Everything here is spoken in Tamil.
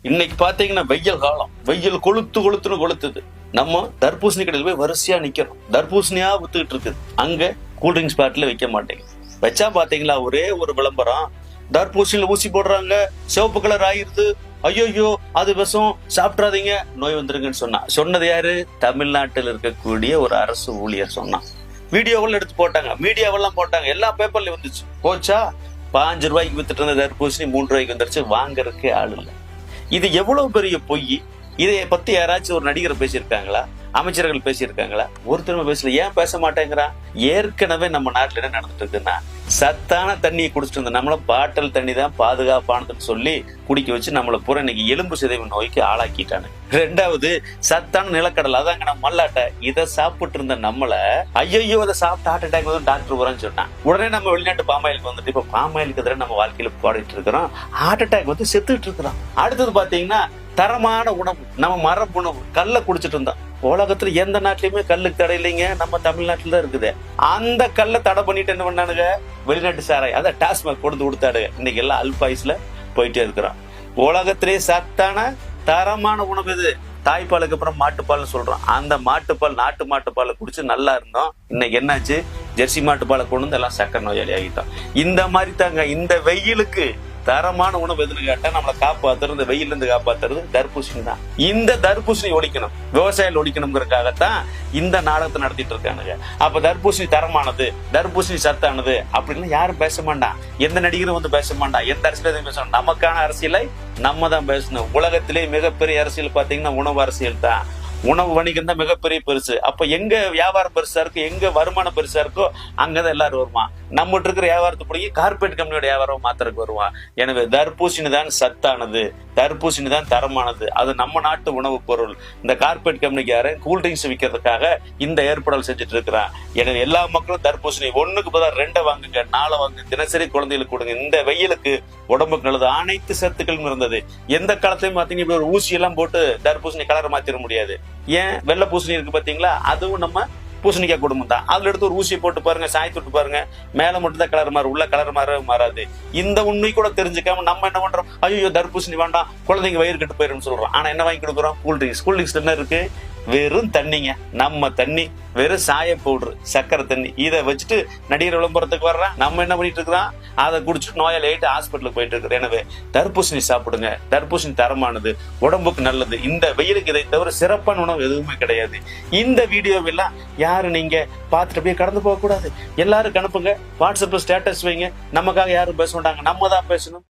இன்னைக்கு பாத்தீங்கன்னா வெயில் காலம், வெயில் கொளுத்துன்னு கொளுத்துது. நம்ம தர்பூசணி கடையில் போய் வரிசையா நிக்கிறோம், தர்பூசணியா வித்துக்கிட்டு இருக்குது. அங்க கூல்ட்ரிங்க்ஸ் பாட்டில வைக்க மாட்டேங்க. வச்சா பாத்தீங்களா ஒரே ஒரு விளம்பரம், தர்பூசணியில ஊசி போடுறாங்க, சிவப்பு கலர் ஆயிருது, ஐயோ அது விஷம், சாப்பிட்றாதீங்க, நோய் வந்துருங்கன்னு சொன்னது யாரு? தமிழ்நாட்டில் இருக்கக்கூடிய ஒரு அரசு ஊழியர் சொன்னான். வீடியோவெல்லாம் எடுத்து போட்டாங்க, மீடியாவெல்லாம் போட்டாங்க, எல்லா பேப்பர்லயும் வந்துச்சு. போச்சா 5 ரூபாய்க்கு வித்துட்டு இருந்த தர்பூசணி 3 ரூபாய்க்கு வந்துருச்சு. வாங்கறதுக்கே ஆள் இல்லை. இது எவ்வளவு பெரிய பொய். இதை பத்தி யாராச்சும் ஒரு நடிகர் பேசியிருக்காங்களா? அமைச்சர்கள் பேசியிருக்காங்களா? ஒருத்தருமே பேசல. ஏன் பேச மாட்டேங்கிறான்? ஏற்கனவே நம்ம நாட்டுல என்ன நடந்துட்டு இருக்குன்னா, சத்தான தண்ணியை குடிச்சிட்டு இருந்த நம்மள பாட்டல் தண்ணி தான் பாதுகாப்பானதுன்னு சொல்லி குடிக்க வச்சு நம்மள பூரா இன்னைக்கு எலும்பு சிதைவு நோய்க்கு ஆளாக்கிட்டானு. 2வது சத்தான நிலக்கடலை, அதாங்க நம்ம மல்லாட்டை, இதை சாப்பிட்டு இருந்த நம்மள ஐயோ அதை சாப்பிட்டு ஹார்ட் அட்டாக் வந்து டாக்டர் வரேன்னு சொன்னான். உடனே நம்ம வெளிநாட்டு பாமாயிலுக்கு வந்துட்டு இப்ப பாமாயிலுக்கு எதிராக நம்ம வாழ்க்கையில பாடிட்டு இருக்கிறோம். ஹார்ட் அட்டாக் வந்து செத்துட்டு இருக்கிறோம். அடுத்தது பாத்தீங்கன்னா தரமான உணவு, நம்ம மரபு உணவு, கல்லை குடிச்சிட்டு இருந்தோம். உலகத்துல எந்த நாட்டிலயுமே கல்லுக்கு தடை இல்லைங்க, நம்ம தமிழ்நாட்டுல தான் இருக்குது. அந்த கல்லை தடை பண்ணிட்டு என்ன பண்ணானுங்க? வெளிநாட்டு சாராய், அதான் டாஸ்மாக் கொடுத்தாடுங்க. இன்னைக்கு எல்லாம் அல்பாயுஸ்ல போயிட்டே இருக்கிறோம். உலகத்திலேயே சத்தான தரமான உணவு இது. தாய்ப்பாலுக்கு அப்புறம் மாட்டுப்பால்னு சொல்றோம். அந்த மாட்டுப்பால், நாட்டு மாட்டுப்பாலை குடிச்சு நல்லா இருந்தோம். இன்னைக்கு என்னாச்சு? ஜெர்சி மாட்டுப்பாலை கொண்டு வந்து எல்லாம் சக்கரை நோயாளி ஆகிட்டோம். இந்த மாதிரி தாங்க இந்த வெயிலுக்கு தரமான உணவு எதுன்னு கேட்டா நம்மளை காப்பாத்துறது, இந்த வெயில இருந்து காப்பாத்துறது தர்பூசணி தான். இந்த தர்பூசணி ஒழிக்கணும், விவசாயிகள் ஒழிக்கணுங்கிறதுக்காகத்தான் இந்த நாடகத்தை நடத்திட்டு இருக்கானுங்க. அப்ப தர்பூசணி தரமானது, தர்பூசணி சத்தானது அப்படின்னு யாரும் பேச மாட்டான். எந்த நடிகரும் வந்து பேச மாட்டான், எந்த அரசியலும் பேச மாட்டான். நமக்கான அரசியலை நம்ம தான் பேசணும். உலகத்திலே மிகப்பெரிய அரசியல் பாத்தீங்கன்னா உணவு அரசியல் தான். உணவு வணிகம் தான் மிகப்பெரிய பெருசு. அப்ப எங்க வியாபாரம் பெருசா இருக்கு, எங்க வருமானம் பெருசா இருக்கோ அங்கதான் எல்லாரும் வருவான். நம்மகிட்ட இருக்கிற வியாபாரத்தை பிடிக்கி கார்பரேட் கம்பெனியோட வியாபாரம் மாத்திரக்கு வருவான். எனவே தர்பூசணி தான் சத்தானது, தர்பூசணி தான் தரமானது, அது நம்ம நாட்டு உணவு பொருள். இந்த கார்பரேட் கம்பெனிக்கு யாரு கூல்ட்ரிங்க்ஸ் விற்கிறதுக்காக இந்த ஏற்பாடு செஞ்சுட்டு இருக்கிறான். எனவே எல்லா மக்களும் தர்பூசணி 1க்கு பதிலா 2 வாங்குங்க, 4 வாங்குங்க, தினசரி குழந்தைகளுக்கு கொடுங்க. இந்த வெயிலுக்கு உடம்புக்கு நல்லது, அனைத்து சத்துக்களும் இருந்தது. எந்த காலத்திலயும் பாத்தீங்க இப்படி ஒரு ஊசி எல்லாம் போட்டு தர்பூசணி கலரை மாத்திர முடியாது. ஏன்? வெள்ளை பூசணி இருக்கு பாத்தீங்களா, அதுவும் நம்ம பூசணிக்காய் குடும்பம் தான். அதுல எடுத்து ஒரு ஊசியை போட்டு பாருங்க, சாய்த்து விட்டு பாருங்க, மேல மட்டும் தான் கலர் மாறும், உள்ள கலர் மாறாது. இந்த உண்மை கூட தெரிஞ்சுக்காம நம்ம என்ன பண்றோம்? ஐயோ தர்பூசணி வேண்டாம், குழந்தைங்க வயிறு கட்டு போயிரும் சொல்றோம். ஆனா என்ன வாங்கி கொடுக்குறோம்? கூல்ட்ரிங்க்ஸ் என்ன இருக்கு? வெறும் தண்ணிங்க, நம்ம தண்ணி, வெறும் சாய பவுடர், சக்கரை தண்ணி. இதை வச்சுட்டு நடிகர் விளம்பரத்துக்கு வர்றான். நம்ம என்ன பண்ணிட்டு இருக்கிறோம்? அதை குடிச்சுட்டு நோயாளி ஆயிட்டு ஹாஸ்பிட்டலுக்கு போயிட்டு இருக்கிறோம். எனவே தர்பூசணி சாப்பிடுங்க, தர்பூசணி தரமானது, உடம்புக்கு நல்லது. இந்த வெயிலுக்கு இதை தவிர சிறப்பான உணவு எதுவுமே கிடையாது. இந்த வீடியோவெல்லாம் யாரும் நீங்க பார்த்துட்டு அப்படியே கடந்து போக கூடாது. எல்லாரும் அனுப்புங்க, வாட்ஸ்அப்ல ஸ்டேட்டஸ் வைங்க. நமக்காக யாரும் பேச மாட்டாங்க, நம்ம தான் பேசணும்.